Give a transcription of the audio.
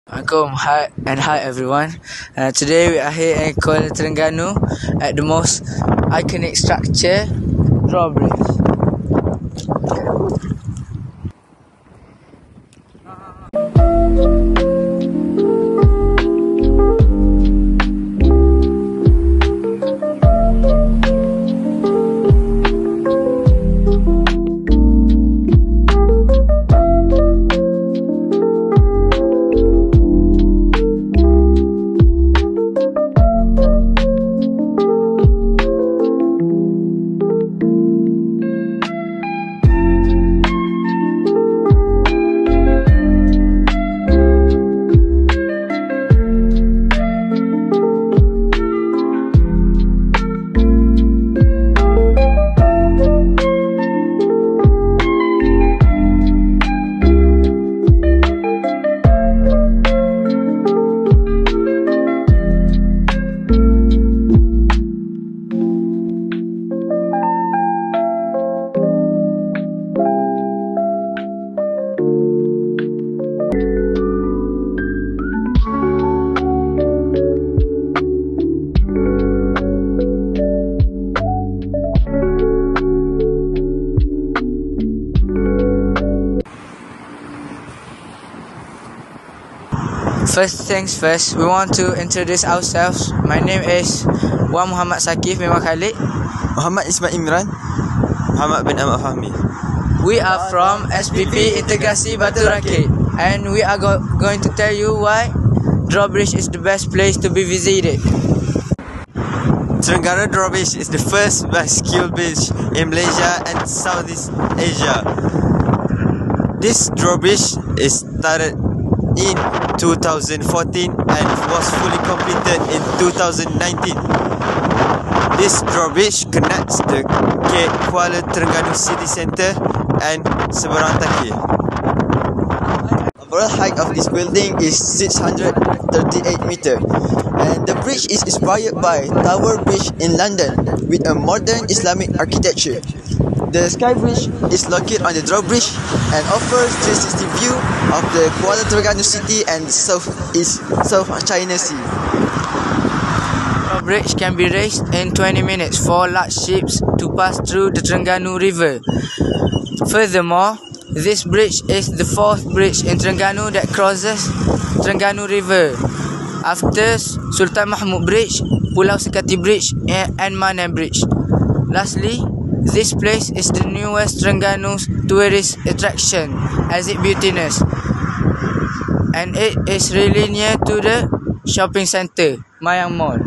Hi everyone. Today we are here in Kuala Terengganu at the most iconic structure, drawbridge. First things first, we want to introduce ourselves. My name is Wan Muhammad Sakif Memang Khalid. Muhammad Ismail Imran. Muhammad bin Ahmad Fahmi. We are from SPP Integrasi Batu Rakit, and we are going to tell you why Drawbridge is the best place to be visited. Terengganu Drawbridge is the first bicycle bridge in Malaysia and Southeast Asia. This drawbridge is started in 2014 and was fully completed in 2019. This drawbridge connects the Kuala Terengganu city centre and Seberang Taki. Overall height of this building is 638 meters, and the bridge is inspired by Tower Bridge in London with a modern Islamic architecture. The Sky Bridge is located on the drawbridge and offers 360 view of the Kuala Terengganu city and South China Sea. Drawbridge can be raised in 20 minutes for large ships to pass through the Terengganu River. Furthermore, this bridge is the fourth bridge in Terengganu that crosses Terengganu River, after Sultan Mahmud Bridge, Pulau Sekati Bridge and Mana Bridge. Lastly, this place is the newest Terengganu's tourist attraction, as it beautiness, and it is really near to the shopping centre, Mayang Mall.